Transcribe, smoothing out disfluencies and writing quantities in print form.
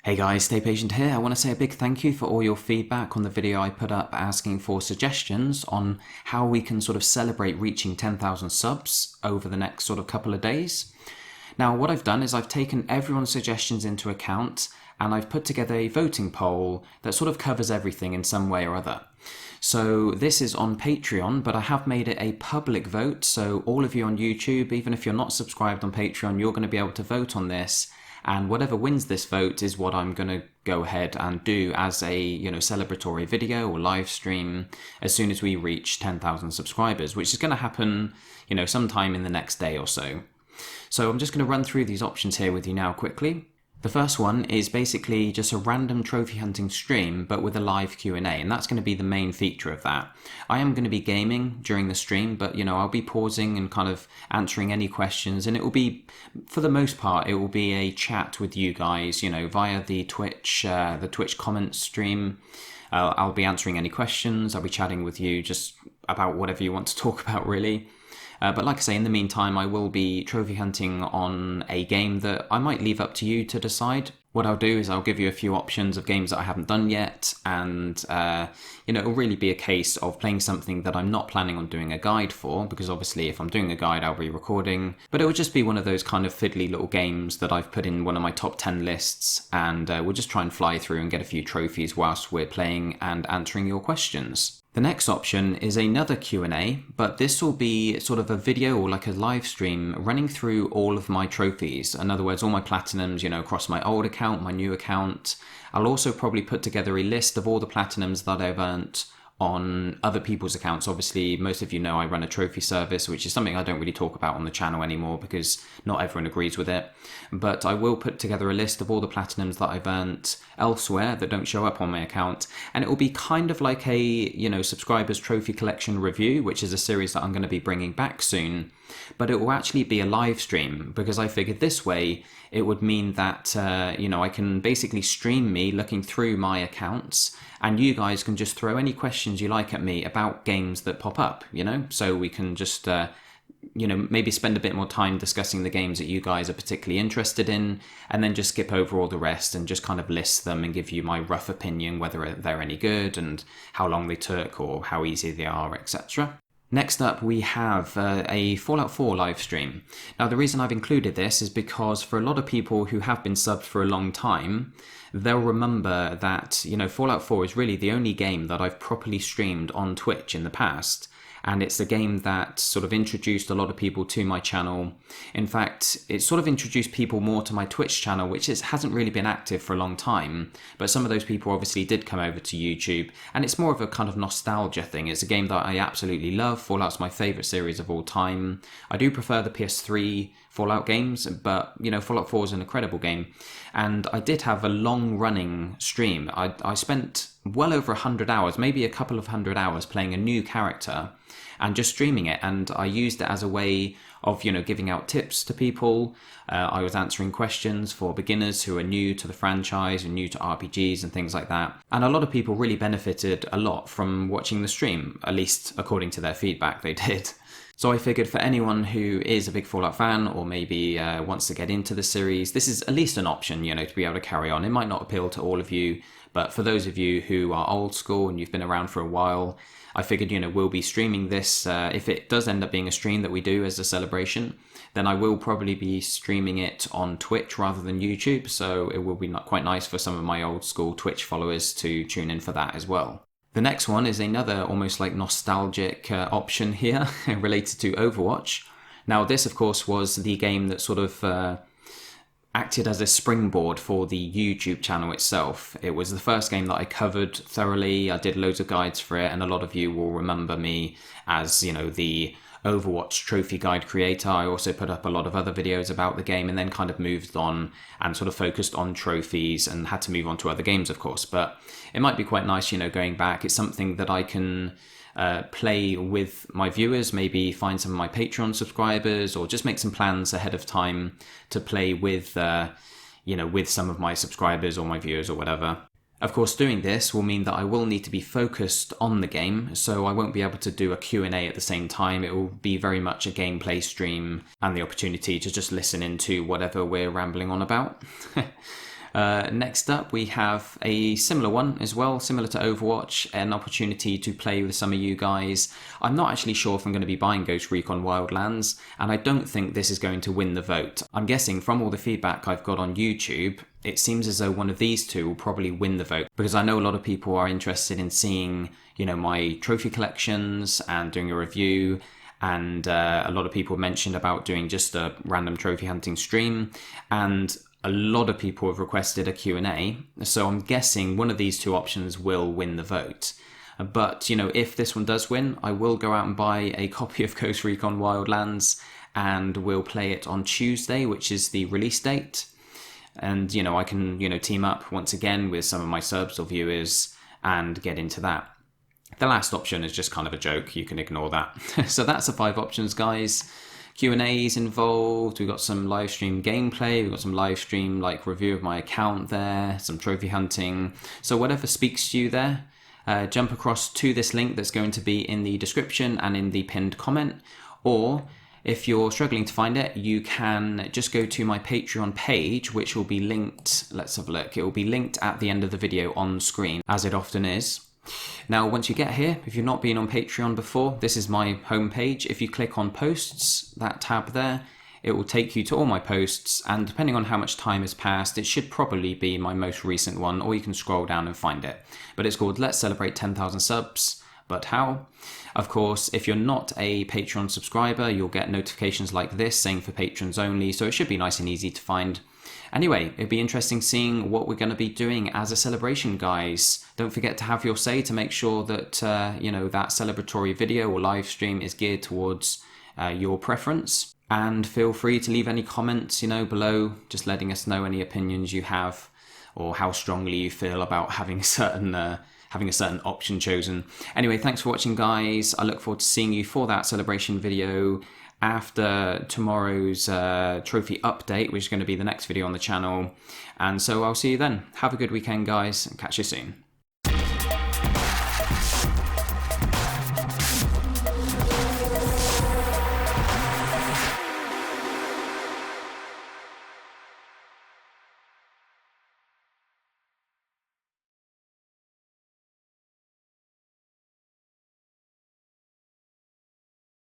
Hey guys, Stay Patient here. I want to say a big thank you for all your feedback on the video I put up asking for suggestions on how we can sort of celebrate reaching 10,000 subs over the next sort of couple of days. Now what I've done is I've taken everyone's suggestions into account and I've put together a voting poll that sort of covers everything in some way or other. So this is on Patreon, but I have made it a public vote, so all of you on YouTube, even if you're not subscribed on Patreon, you're going to be able to vote on this. And whatever wins this vote is what I'm going to go ahead and do as a, celebratory video or live stream as soon as we reach 10,000 subscribers, which is going to happen, sometime in the next day or so. So I'm just going to run through these options here with you now quickly. The first one is basically just a random trophy hunting stream, but with a live Q&A, and that's going to be the main feature of that. I am going to be gaming during the stream, but I'll be pausing and kind of answering any questions, and it will be, for the most part, it will be a chat with you guys, via the Twitch comment stream. I'll be answering any questions, I'll be chatting with you just about whatever you want to talk about, really. But like I say, in the meantime, I will be trophy hunting on a game that I might leave up to you to decide. What I'll do is I'll give you a few options of games that I haven't done yet, and it'll really be a case of playing something that I'm not planning on doing a guide for, because obviously if I'm doing a guide I'll be recording, but it will just be one of those kind of fiddly little games that I've put in one of my top 10 lists, and we'll just try and fly through and get a few trophies whilst we're playing and answering your questions. The next option is another Q&A, but this will be sort of a video or like a live stream running through all of my trophies. In other words, all my platinums, across my old account, my new account. I'll also probably put together a list of all the platinums that I've earned on other people's accounts. Obviously, most of you know I run a trophy service, which is something I don't really talk about on the channel anymore because not everyone agrees with it. But I will put together a list of all the platinums that I've earned elsewhere that don't show up on my account. And it will be kind of like a, subscribers trophy collection review, which is a series that I'm going to be bringing back soon. But it will actually be a live stream, because I figured this way it would mean that, I can basically stream me looking through my accounts, and you guys can just throw any questions you like at me about games that pop up, so we can just, maybe spend a bit more time discussing the games that you guys are particularly interested in, and then just skip over all the rest and just kind of list them and give you my rough opinion whether they're any good and how long they took or how easy they are, etc. Next up, we have a Fallout 4 live stream. Now, the reason I've included this is because for a lot of people who have been subbed for a long time, they'll remember that, Fallout 4 is really the only game that I've properly streamed on Twitch in the past. And it's a game that sort of introduced a lot of people to my channel. In fact, it sort of introduced people more to my Twitch channel, which hasn't really been active for a long time. But some of those people obviously did come over to YouTube. And it's more of a kind of nostalgia thing. It's a game that I absolutely love. Fallout's my favourite series of all time. I do prefer the PS3 Fallout games, but, Fallout 4 is an incredible game. And I did have a long-running stream. I spent well over 100 hours, maybe a couple of 100 hours playing a new character and just streaming it, and I used it as a way of, giving out tips to people. I was answering questions for beginners who are new to the franchise and new to RPGs and things like that. And a lot of people really benefited a lot from watching the stream, at least according to their feedback they did. So I figured for anyone who is a big Fallout fan or maybe wants to get into the series, this is at least an option, to be able to carry on. It might not appeal to all of you, but for those of you who are old school and you've been around for a while, I figured, we'll be streaming this. If it does end up being a stream that we do as a celebration, then I will probably be streaming it on Twitch rather than YouTube. So it will be quite nice for some of my old school Twitch followers to tune in for that as well. The next one is another almost like nostalgic option here related to Overwatch. Now this, of course, was the game that sort of acted as a springboard for the YouTube channel itself. It was the first game that I covered thoroughly. I did loads of guides for it, and a lot of you will remember me as, the Overwatch trophy guide creator. I also put up a lot of other videos about the game and then kind of moved on and sort of focused on trophies and had to move on to other games, of course. But it might be quite nice, going back. It's something that I can play with my viewers, maybe find some of my Patreon subscribers, or just make some plans ahead of time to play with, with some of my subscribers or my viewers or whatever. Of course, doing this will mean that I will need to be focused on the game, so I won't be able to do a Q&A at the same time. It will be very much a gameplay stream and the opportunity to just listen into whatever we're rambling on about. Next up, we have a similar one as well, similar to Overwatch, an opportunity to play with some of you guys. I'm not actually sure if I'm going to be buying Ghost Recon Wildlands, and I don't think this is going to win the vote. I'm guessing from all the feedback I've got on YouTube, it seems as though one of these two will probably win the vote, because I know a lot of people are interested in seeing, my trophy collections and doing a review. And a lot of people mentioned about doing just a random trophy hunting stream, and a lot of people have requested a Q&A, so I'm guessing one of these two options will win the vote. But, if this one does win, I will go out and buy a copy of Ghost Recon Wildlands, and we'll play it on Tuesday, which is the release date. And, I can, team up once again with some of my subs or viewers and get into that. The last option is just kind of a joke, you can ignore that. So that's the 5 options, guys. Q&As involved, we've got some live stream gameplay, we've got some live stream review of my account there, some trophy hunting. So whatever speaks to you there, jump across to this link that's going to be in the description and in the pinned comment. Or if you're struggling to find it, you can just go to my Patreon page, which will be linked, let's have a look, it will be linked at the end of the video on screen, as it often is. Now, once you get here, if you've not been on Patreon before, this is my homepage. If you click on posts, that tab there, it will take you to all my posts, and depending on how much time has passed, it should probably be my most recent one, or you can scroll down and find it. But it's called Let's Celebrate 10,000 Subs. But how? Of course, if you're not a Patreon subscriber, you'll get notifications like this saying for patrons only, so it should be nice and easy to find. Anyway, it'd be interesting seeing what we're going to be doing as a celebration, guys. Don't forget to have your say to make sure that, that celebratory video or live stream is geared towards your preference. And feel free to leave any comments, below, just letting us know any opinions you have or how strongly you feel about having a certain option chosen. Anyway, thanks for watching, guys. I look forward to seeing you for that celebration video after tomorrow's trophy update, which is going to be the next video on the channel. And so I'll see you then. Have a good weekend, guys, and catch you soon.